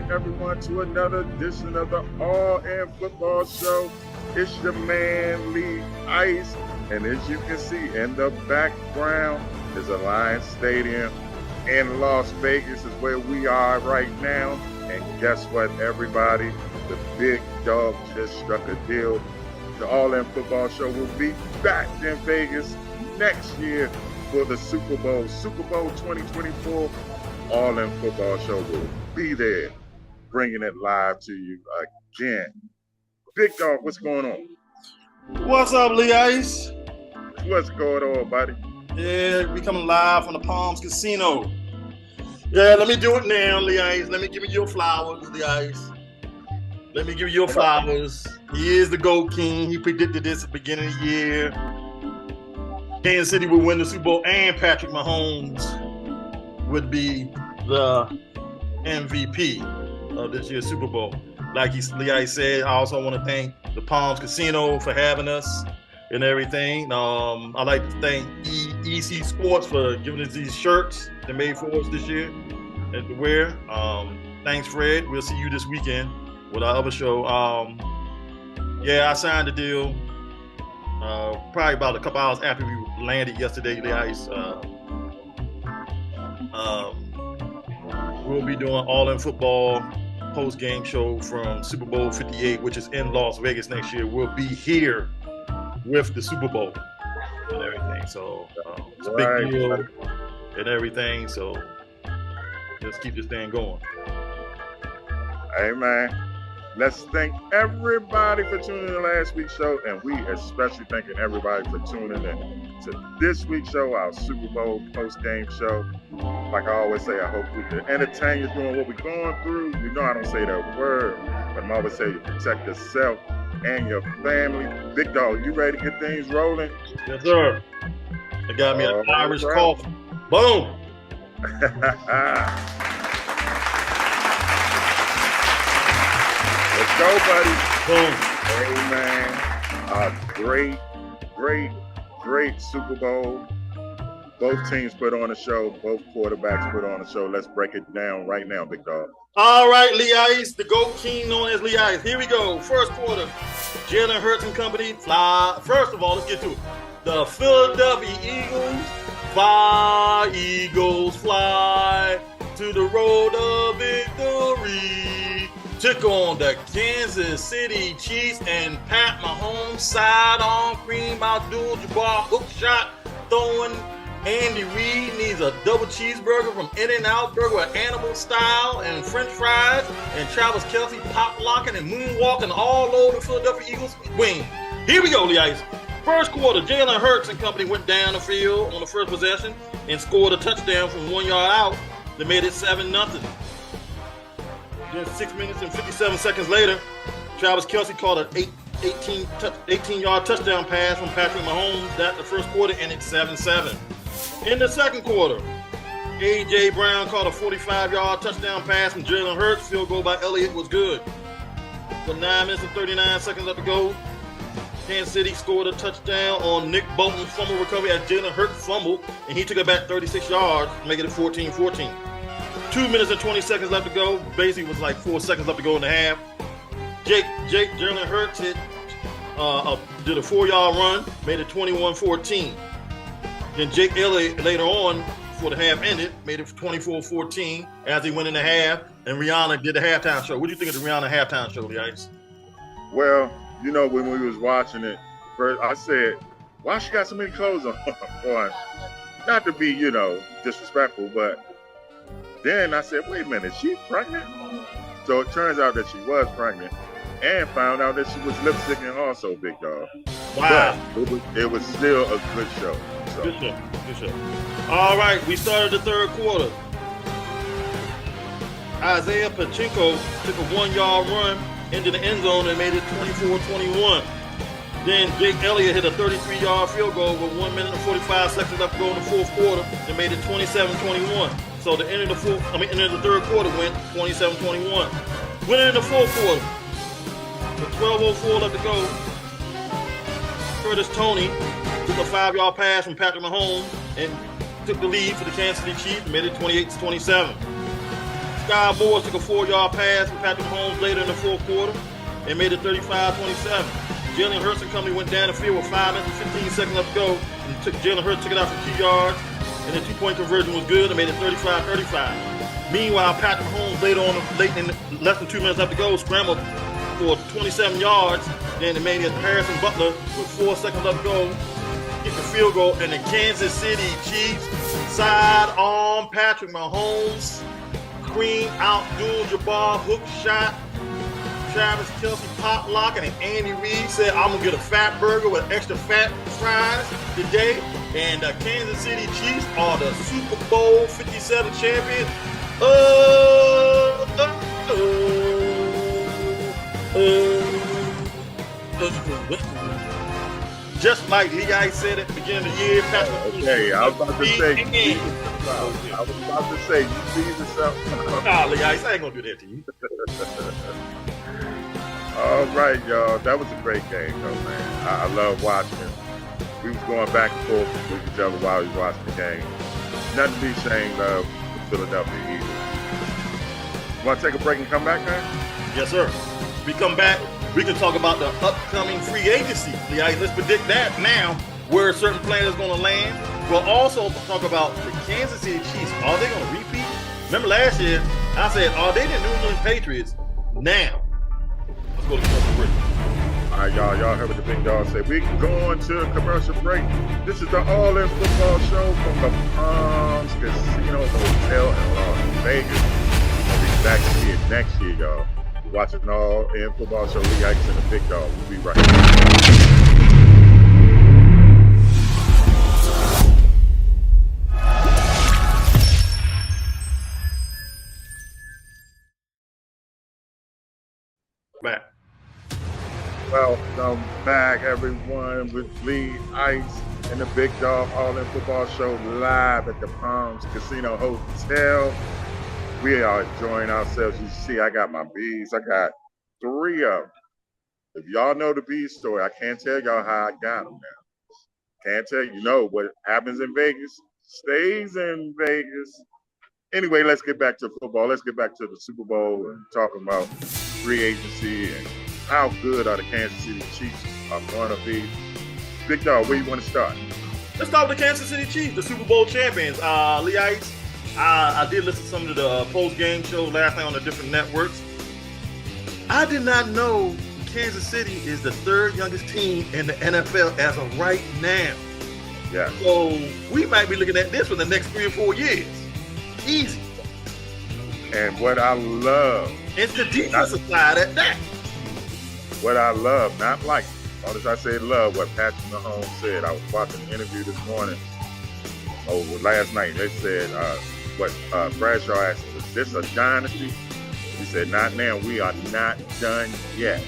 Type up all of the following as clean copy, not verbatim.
back, everyone, to another edition of the All In Football Show. It's your man, Lee Ice. And as you can see in the background is Alliance Stadium in Las Vegas is where we are right now. And guess what, everybody? The big dog just struck a deal. The All In Football Show will be back in Vegas next year for the Super Bowl. Super Bowl 2024. All In Football Show will be there, bringing it live to you again. Big Dog, what's going on? What's up, Lee Ice? What's going on, buddy? Yeah, we coming live from the Palms Casino. Yeah, let me do it now, Lee Ice. Let me give you your flowers, Lee Ice. Let me give you your flowers. He is the GOAT King. He predicted this at the beginning of the year. Kansas City would win the Super Bowl, and Patrick Mahomes would be the MVP of this year's Super Bowl. Like Lee Ice said, I also want to thank the Palms Casino for having us and everything. I'd like to thank EC Sports for giving us these shirts they made for us this year and to wear. Thanks, Fred. We'll see you this weekend with our other show. I signed the deal probably about a couple hours after we landed yesterday, Lee Ice. We'll be doing All In Football post-game show from Super Bowl 58, which is in Las Vegas next year. We'll be here with the Super Bowl and everything. So it's a big deal and everything. So let's keep this thing going. Hey, man. Let's thank everybody for tuning in to last week's show, and we especially thanking everybody for tuning in to this week's show, our Super Bowl post-game show. Like I always say, I hope we can entertain you doing what we're going through. You know I don't say that word, but I'm always saying you protect yourself and your family. Big Dog, you ready to get things rolling? Yes, sir. I got me an Irish coffee. Boom. Let's go, buddy. Boom. Hey, man. Great Super Bowl. Both teams put on a show. Both quarterbacks put on a show. Let's break it down right now, Big Dog. All right, Lee Ice, the GOAT King known as Lee Ice. Here we go. First quarter. Jalen Hurts and company fly. First of all, let's get to it. The Philadelphia Eagles fly. Eagles fly to the road of victory. Took on the Kansas City Chiefs and Pat Mahomes sidearm Kareem Abdul-Jabbar hook shot throwing. Andy Reid needs a double cheeseburger from In-N-Out Burger with animal style and French fries, and Travis Kelce pop locking and moonwalking all over the Philadelphia Eagles wing. Here we go, Lee Ice. First quarter, Jalen Hurts and company went down the field on the first possession and scored a touchdown from 1 yard out that made it 7-0. Then 6 minutes and 57 seconds later, Travis Kelce caught an 18-yard touchdown pass from Patrick Mahomes. That the first quarter ended 7-7. In the second quarter, A.J. Brown caught a 45-yard touchdown pass from Jalen Hurts. Field goal by Elliott was good. With 9 minutes and 39 seconds left to go, Kansas City scored a touchdown on Nick Bolton's fumble recovery as Jalen Hurts fumbled, and he took it back 36 yards, making it 14-14. 2 minutes and 20 seconds left to go. Basically, was like 4 seconds left to go in the half. Jalen Hurts did a 4-yard run, made it 21-14. Then Jake Elliott later on, before the half ended, made it 24-14 as he went in the half, and Rihanna did the halftime show. What do you think of the Rihanna halftime show, Lee Ice? Well, you know, when we was watching it, first I said, why she got so many clothes on? Not to be, disrespectful, but then I said, wait a minute, is she pregnant? So it turns out that she was pregnant, and found out that she was lip syncing also, Big Dog. Wow. But it was still a good show. So. Good show. All right, we started the third quarter. Isaiah Pacheco took a 1-yard run into the end zone and made it 24-21. Then Jake Elliott hit a 33-yard field goal with 1 minute and 45 seconds left to go in the fourth quarter and made it 27-21. So the end of the third quarter went 27-21. Winning in the fourth quarter, with 12:04 left to go, Curtis Toney took a 5-yard pass from Patrick Mahomes and took the lead for the Kansas City Chiefs and made it 28-27. Sky Moore took a 4-yard pass from Patrick Mahomes later in the fourth quarter and made it 35-27. Jalen Hurts and company went down the field with 5 minutes and 15 seconds left to go. And Jalen Hurts took it out for 2 yards, and the 2-point conversion was good and made it 35-35. Meanwhile, Patrick Mahomes late in less than 2 minutes left to go, scrambled for 27 yards. Then it made it Harrison Butler with 4 seconds left to go, get the field goal, and the Kansas City Chiefs sidearm Patrick Mahomes, screen out Abdul-Jabbar, hook shot. Travis Kelce pop lock, and Andy Reid said, "I'm gonna get a fat burger with extra fat fries today." And the Kansas City Chiefs are the Super Bowl 57 champions. Just like Lee Ice said at the beginning of the year, okay, I was about to say, you see yourself. Nah, Lee Ice, I ain't gonna do that to you. All right, y'all. That was a great game, though, man. I love watching it. We was going back and forth with each other while we was watching the game. Nothing to be ashamed of the Philadelphia Eagles. Want to take a break and come back, man? Yes, sir. We come back, we can talk about the upcoming free agency. Let's predict that now, where certain players going to land. We'll also talk about the Kansas City Chiefs. Are they going to repeat? Remember last year, I said, are they the New England Patriots now? Let's go to commercial break. All right, y'all. Y'all heard what the big dog said. We're going to a commercial break. This is the All In Football Show from the Palms Casino Hotel in Las Vegas. We'll be back here next year, y'all. We're watching the All In Football Show. Lee Ikes and the Big Dog. We'll be right back. Back. Welcome back, everyone, with Lee Ice and the Big Dog All In Football Show live at the Palms Casino Hotel. We are enjoying ourselves. You see, I got my bees. I got 3 of them. If y'all know the bee story, I can't tell y'all how I got them now. Can't tell you. Know what happens in Vegas stays in Vegas. Anyway, let's get back to football. Let's get back to the Super Bowl and talking about free agency and how good are the Kansas City Chiefs are going to be. Big Dog, where you want to start? Let's start with the Kansas City Chiefs, the Super Bowl champions. Lee Ice, I did listen to some of the post-game shows last night on the different networks. I did not know Kansas City is the 3rd youngest team in the NFL as of right now. Yeah. So we might be looking at this for the next 3 or 4 years. Easy. And what I love. It's the defensive side at that. What I love, not like, notice I said love, what Patrick Mahomes said. I was watching an interview this morning, last night. They said, Bradshaw asked, is this a dynasty? He said, not now. We are not done yet.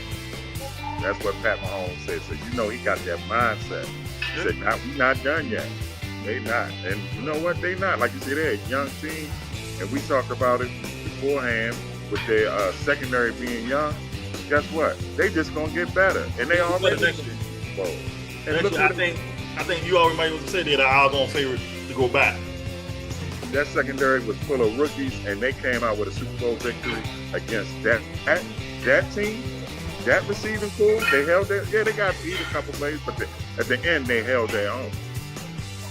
That's what Pat Mahomes said. So, you know, he got that mindset. He said, we're not done yet. They not. And you know what? They not. Like you said, they're a young team. And we talked about it beforehand with their secondary being young. Guess what? They just gonna get better, and they already. Next year. And look, I think you already might have said that I was on favorite to go back. That secondary was full of rookies, and they came out with a Super Bowl victory against that team, that receiving corps. They held their. Yeah, they got beat a couple plays, but at the end they held their own.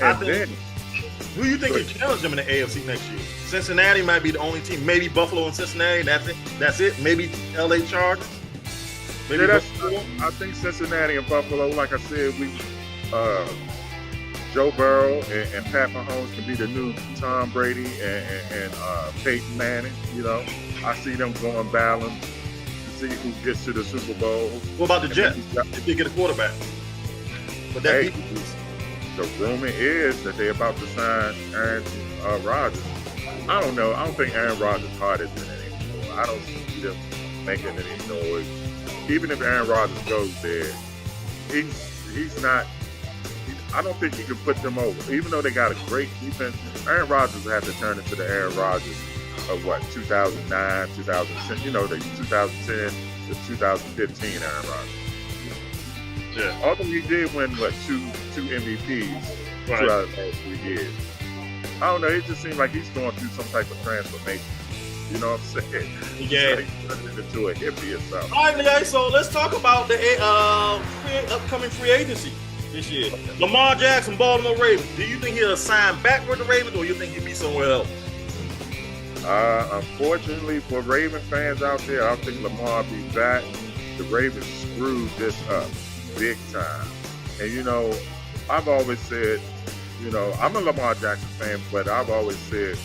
And then, who do you think can challenge them in the AFC next year? Cincinnati might be the only team. Maybe Buffalo and Cincinnati. That's it. Maybe LA Chargers. Maybe I think Cincinnati and Buffalo, like I said, Joe Burrow and Pat Mahomes can be the new Tom Brady and Peyton Manning. You know, I see them going balance to see who gets to the Super Bowl. What about the Jets? If they get a quarterback, but that the rumor is that they're about to sign Aaron Rodgers. I don't know. I don't think Aaron Rodgers' heart is in it anymore. I don't see them making any noise. Even if Aaron Rodgers goes there, he's not. I don't think he can put them over. Even though they got a great defense, Aaron Rodgers will have to turn into the Aaron Rodgers of 2009, 2010. You know, the 2010 to 2015 Aaron Rodgers. Yeah. Although he did win two MVPs throughout the last 3 years. I don't know. It just seems like he's going through some type of transformation. You know what I'm saying? Yeah. So he turned into a hippie or something. All right, guys. So let's talk about the upcoming free agency this year. Lamar Jackson, Baltimore Ravens. Do you think he'll sign back with the Ravens, or you think he'll be somewhere else? Unfortunately for Raven fans out there, I think Lamar will be back. The Ravens screwed this up big time. And, you know, I've always said, you know, I'm a Lamar Jackson fan, but I've always said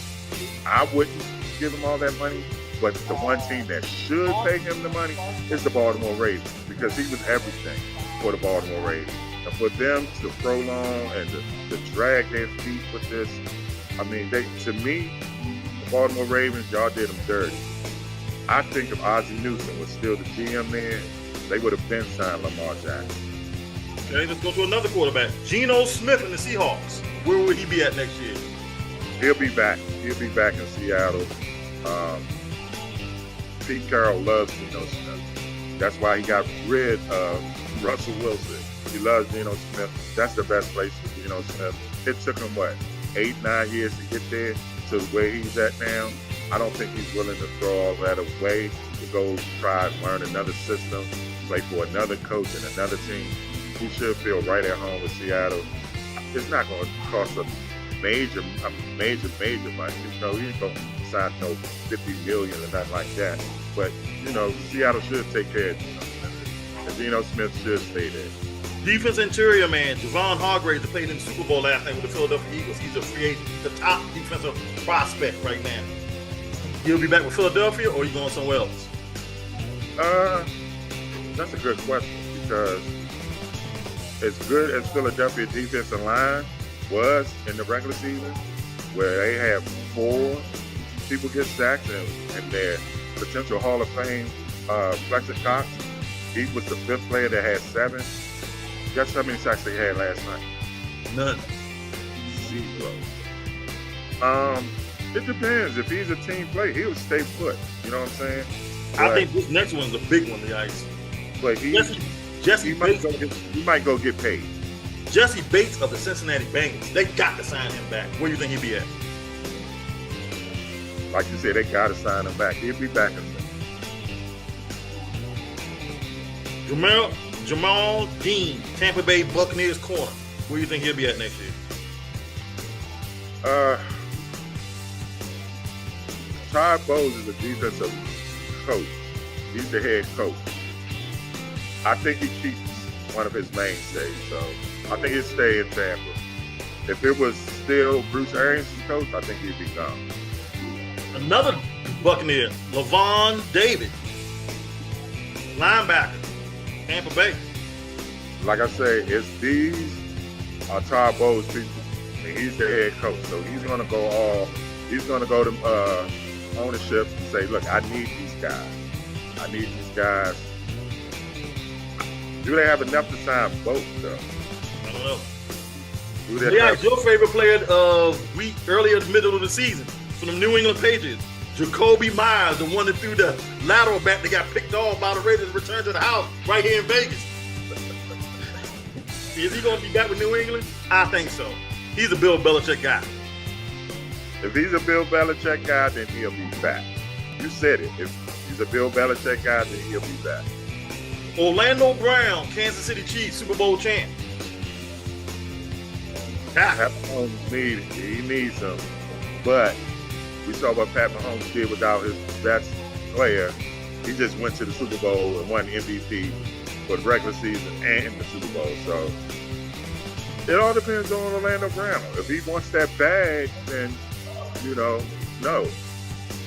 I wouldn't give him all that money. But the one team that should pay him the money is the Baltimore Ravens, because he was everything for the Baltimore Ravens. And for them to prolong and to drag their feet with this, I mean, to me, the Baltimore Ravens, y'all did them dirty. I think if Ozzie Newsome was still the GM then, they would have been signed Lamar Jackson. Okay, let's go to another quarterback. Geno Smith in the Seahawks. Where will he be at next year? He'll be back. He'll be back in Seattle. Pete Carroll loves Geno Smith. That's why he got rid of Russell Wilson. He loves Geno Smith. That's the best place for Geno Smith. It took him, 8-9 years to get there to where he's at now. I don't think he's willing to throw all that away to go try and learn another system, play for another coach and another team. He should feel right at home with Seattle. It's not going to cost a major money. You know, he ain't going to sign no $50 million or nothing like that. But, you know, Seattle should take care of Geno Smith. And Geno Smith should stay there. Defense interior man, Javon Hargrave, that played in the Super Bowl last night with the Philadelphia Eagles. He's a free agent, the top defensive prospect right now. He'll be back with Philadelphia, or he going somewhere else? That's a good question, because as good as Philadelphia defensive line was in the regular season, where they have 4 people get sacked and their potential Hall of Fame Fletcher Cox, he was the 5th player that had 7. Guess how many sacks they had last night? None. 0. It depends. If he's a team player, he'll stay put. You know what I'm saying? I think this next one's a big one, the ice. But he might go get paid. Jesse Bates of the Cincinnati Bengals. They got to sign him back. Where do you think he'll be at? Like you said, they got to sign him back. He'll be back in a minute. Jamal Dean, Tampa Bay Buccaneers corner. Where do you think he'll be at next year? Todd Bowles is a defensive coach. He's the head coach. I think he keeps one of his mainstays, so I think he'll stay in Tampa. If it was still Bruce Arians' coach, I think he'd be gone. Another Buccaneer, Lavon David, linebacker, Tampa Bay. Like I say, these are Todd Bowles people. I mean, he's the head coach, so he's going to go to ownership and say, look, I need these guys. Do they have enough to sign both, though? I don't know. Yeah, your favorite player of week earlier in the middle of the season from the New England Patriots, Jacoby Myers, the one that threw the lateral back that got picked off by the Raiders, returned to the house right here in Vegas. Is he going to be back with New England? I think so. He's a Bill Belichick guy. If he's a Bill Belichick guy, then he'll be back. You said it. If he's a Bill Belichick guy, then he'll be back. Orlando Brown, Kansas City Chiefs, Super Bowl champ. Pat Mahomes needs him. But we saw what Pat Mahomes did without his best player. He just went to the Super Bowl and won MVP for the regular season and the Super Bowl. So it all depends on Orlando Brown. If he wants that bag, then, no.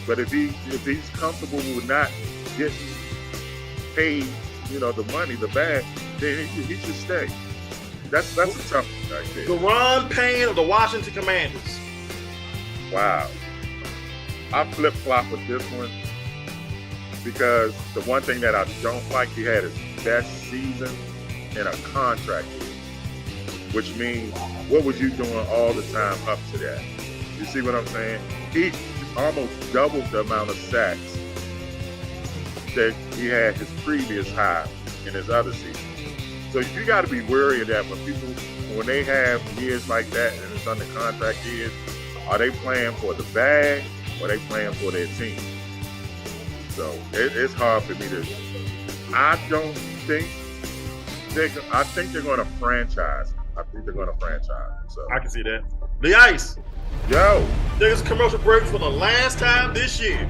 But if he's comfortable with not getting paid, the money, the bag, then he should stay. That's a tough one right there. Deron Payne of the Washington Commanders. Wow. I flip-flop with this one because the one thing that I don't like, he had his best season in a contract year, which means what was you doing all the time up to that? You see what I'm saying? He almost doubled the amount of sacks that he had his previous high in his other season. So you got to be wary of that when they have years like that and it's under contract years. Are they playing for the bag or are they playing for their team? So it's hard for me to. I don't think I think they're going to franchise. I think they're going to franchise. So I can see that. The Ice. Yo. There's a commercial break for the last time this year.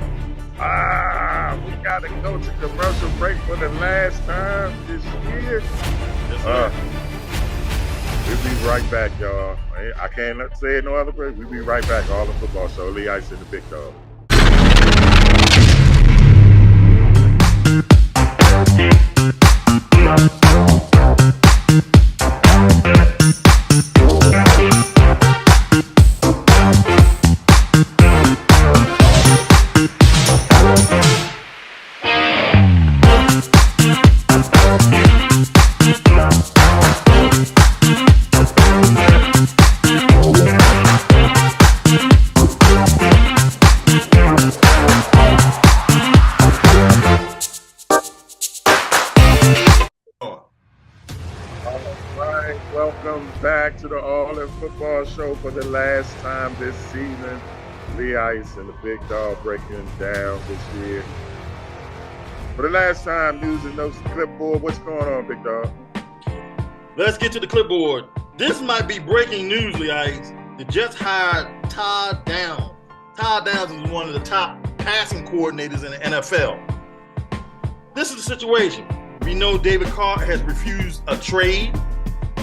We got to go to commercial break for the last time this year. Yes, We'll be right back, y'all. I can't say it no other way. We'll be right back. All the football show. Lee Ice and the Big Dog. Welcome back to the All In Football Show for the last time this season. Lee Ice and the Big Dog breaking down this year. For the last time, news and notes, clipboard. What's going on, Big Dog? Let's get to the clipboard. This might be breaking news, Lee Ice. The Jets hired Todd Downs. Todd Downs is one of the top passing coordinators in the NFL. This is the situation. We know David Carr has refused a trade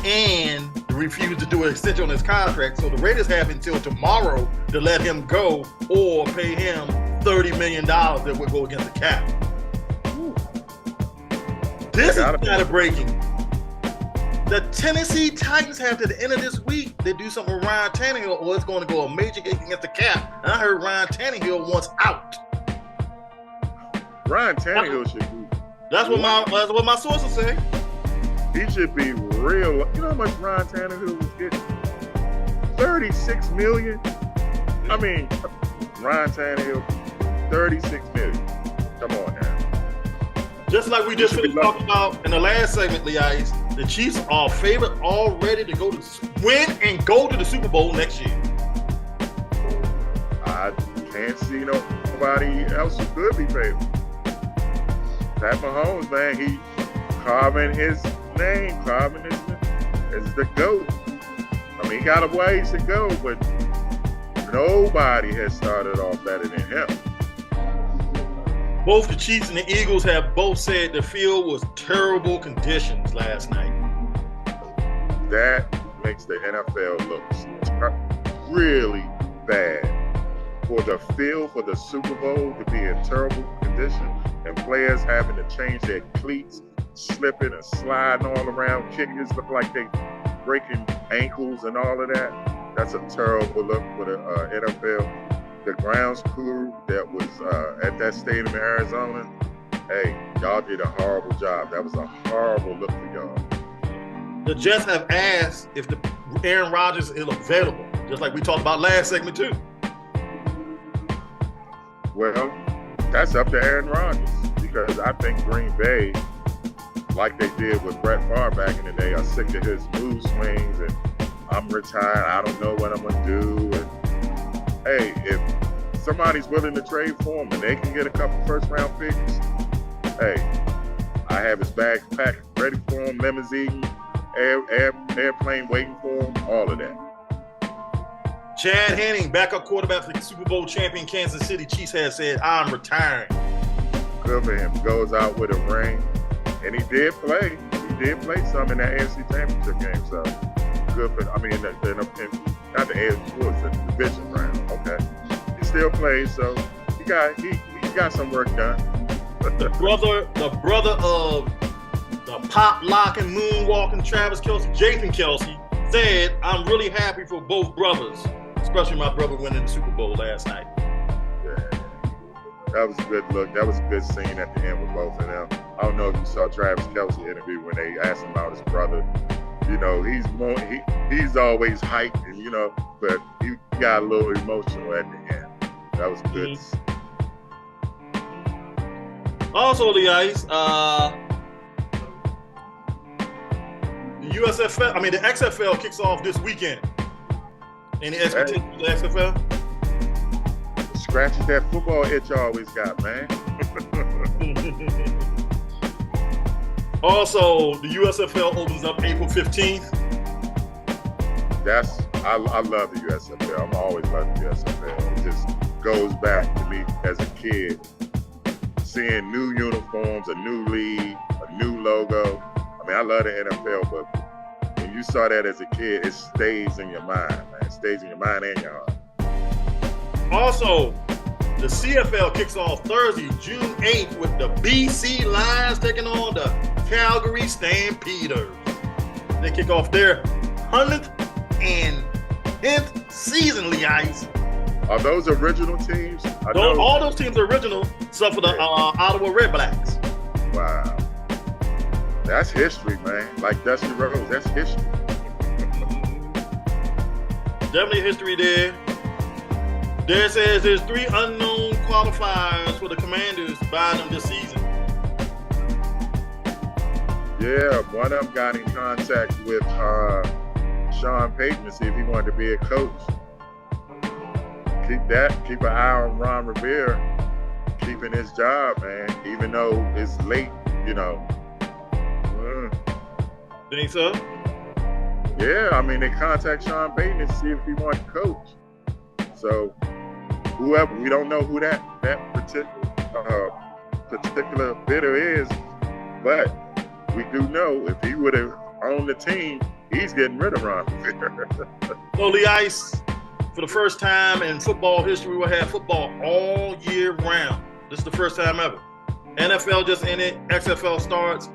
and refused to do an extension on his contract. So the Raiders have until tomorrow to let him go or pay him $30 million that would go against the cap. This is kind of breaking. The Tennessee Titans have to the end of this week, they do something with Ryan Tannehill or it's going to go a major hit against the cap. And I heard Ryan Tannehill wants out. Ryan Tannehill should be. That's what my sources say. He should be real. You know how much Ryan Tannehill was getting? $36 million. I mean, Ryan Tannehill, $36 million. Come on now. Just like we just finished talking about in the last segment, Lee Ice, the Chiefs are favored already to go to win and go to the Super Bowl next year. I can't see nobody else who could be favored. Pat Mahomes, man, he carving his name, as the GOAT. I mean, he got a ways to go, but nobody has started off better than him. Both the Chiefs and the Eagles have both said the field was terrible conditions last night. That makes the NFL look really bad. For the field for the Super Bowl to be in terrible condition and players having to change their cleats, slipping and sliding all around, kickers look like they breaking ankles and all of that. That's a terrible look for the NFL. The grounds crew that was at that stadium in Arizona, hey, y'all did a horrible job. That was a horrible look for y'all. The Jets have asked if the Aaron Rodgers is available, just like we talked about last segment too. Well, that's up to Aaron Rodgers because I think Green Bay, like they did with Brett Favre back in the day, are sick of his mood swings and I'm retired, I don't know what I'm going to do. And, hey, if somebody's willing to trade for him and they can get a couple first-round picks, hey, I have his bags packed ready for him, limousine, airplane waiting for him, all of that. Chad Henne, backup quarterback for the Super Bowl champion Kansas City Chiefs, has said, I'm retiring. Good for him. Goes out with a ring. And he did play. He did play some in that AFC Championship game. So, good for, I mean, not the AFC, the division round. Okay. He still plays, so he got some work done. The brother of the pop locking, moonwalking Travis Kelce, Jason Kelce, said, I'm really happy for both brothers, especially my brother winning the Super Bowl last night. Yeah. That was a good look. That was a good scene at the end with both of them. I don't know if you saw Travis Kelce interview when they asked him about his brother. You know, he's always hyped, and you know, but he got a little emotional at the end. That was good. Also, the Ice, the XFL kicks off this weekend. Any expectations for the XFL? scratches that football itch I always got, man. Also, the USFL opens up April 15th. I love the USFL. I'm always loved the USFL. It just goes back to me as a kid, seeing new uniforms, a new league, a new logo. I mean, I love the NFL, but when you saw that as a kid, it stays in your mind, man. It stays in your mind and your heart. Also, the CFL kicks off Thursday, June 8th, with the BC Lions taking on the Calgary Stampeders. They kick off their 100th and 10th season, Lee Ice. Are those original teams? All those teams are original, except for the Ottawa Red Blacks. Wow. That's history, man. Like Dusty Rhodes, that's history. Definitely history there. There says there's 3 unknown qualifiers for the Commanders buying them this season. Yeah, one of them got in contact with Sean Payton to see if he wanted to be a coach. Keep an eye on Ron Rivera keeping his job, man, even though it's late, you know. Think so? Yeah, I mean, they contact Sean Payton to see if he wants to coach. So, whoever, we don't know who that particular bidder is, but we do know if he would have owned the team, he's getting rid of Ron Rivera. So, Lee Ice, for the first time in football history, we'll have football all year round. This is the first time ever. NFL just ended, XFL starts.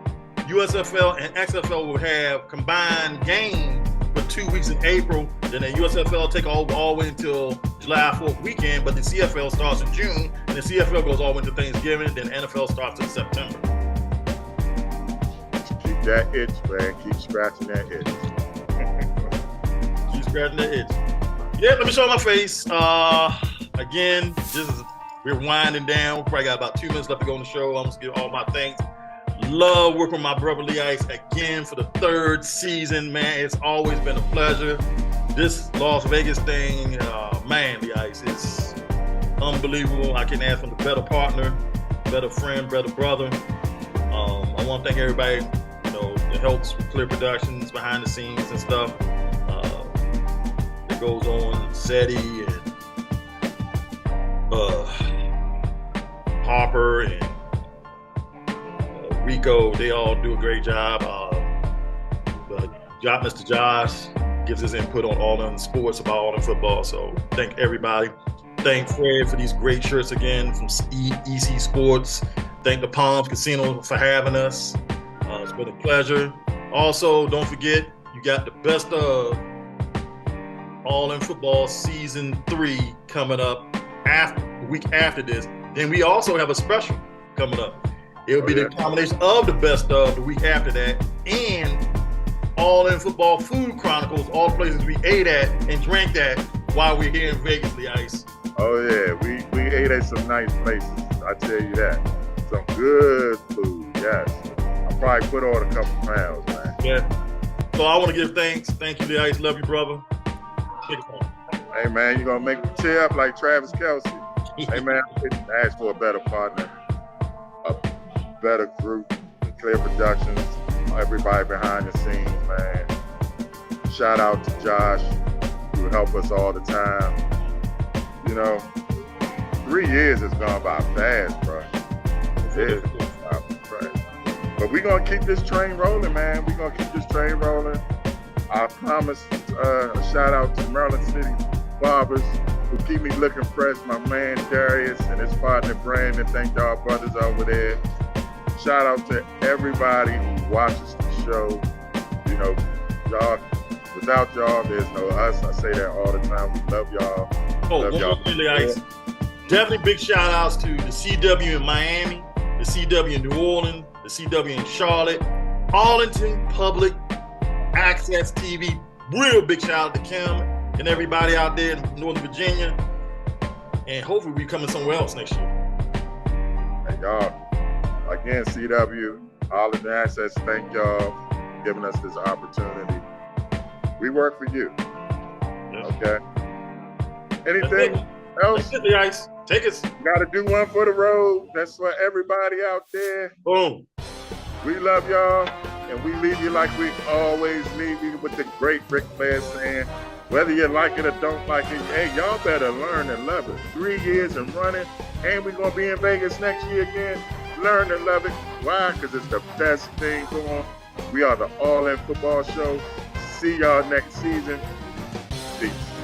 USFL and XFL will have combined games for 2 weeks in April. Then the USFL take over all the way until July 4th weekend, but the CFL starts in June, and the CFL goes all the way into Thanksgiving, then NFL starts in September. Keep that itch, man. Keep scratching that itch. Keep scratching that itch. Yeah, let me show my face. Again, we're winding down. We probably got about 2 minutes left to go on the show. I'm just give all my thanks. Love working with my brother Lee Ice again for the 3rd season, man. It's always been a pleasure. This Las Vegas thing, man, Lee Ice is unbelievable. I couldn't ask for a better partner, better friend, better brother. I want to thank everybody, that helps with Clear Productions behind the scenes and stuff. That goes on, SETI and Harper and Rico, they all do a great job. Mr. Josh gives his input on all in sports, about all in football. So thank everybody. Thank Fred for these great shirts again from EC Sports. Thank the Palms Casino for having us. It's been a pleasure. Also, don't forget, you got the best of All in Football Season 3 coming up the week after this. Then we also have a special coming up. It'll be the combination of the best of the week after that and All in Football Food Chronicles, all places we ate at and drank at while we're here in Vegas, Lee Ice. Oh yeah, we ate at some nice places. I tell you that. Some good food, yes. I probably put on a couple pounds, man. Yeah. So I want to give thanks. Thank you, Lee Ice. Love you, brother. Take it home. Hey man, you gonna make me tear up like Travis Kelce. Hey man, I couldn't ask for a better partner. Better group, Clear Productions, everybody behind the scenes, man. Shout out to Josh, who help us all the time. 3 years has gone by fast, bro. It has gone by fast. But we're going to keep this train rolling, man. We're going to keep this train rolling. I promise a shout out to Maryland City Barbers, who keep me looking fresh. My man Darius and his partner Brandon. Thank y'all brothers over there. Shout out to everybody who watches the show. Y'all, without y'all, there's no us. I say that all the time. We love y'all. Love y'all. Ice. Definitely big shout outs to the CW in Miami, the CW in New Orleans, the CW in Charlotte, Arlington Public Access TV. Real big shout out to Kim and everybody out there in Northern Virginia. And hopefully we coming somewhere else next year. Hey, y'all. Again, CW, Arlington Access, thank y'all for giving us this opportunity. We work for you. Yes. Okay? Anything else? That's it, Ice. Take us. Got to do one for the road. That's for everybody out there. Boom. We love y'all, and we leave you like we always leave you with the great Ric Flair saying, whether you like it or don't like it, hey, y'all better learn and love it. 3 years and running, and we're going to be in Vegas next year again. Learn to love it. Why? Because it's the best thing going. We are the All In Football Show. See y'all next season. Peace.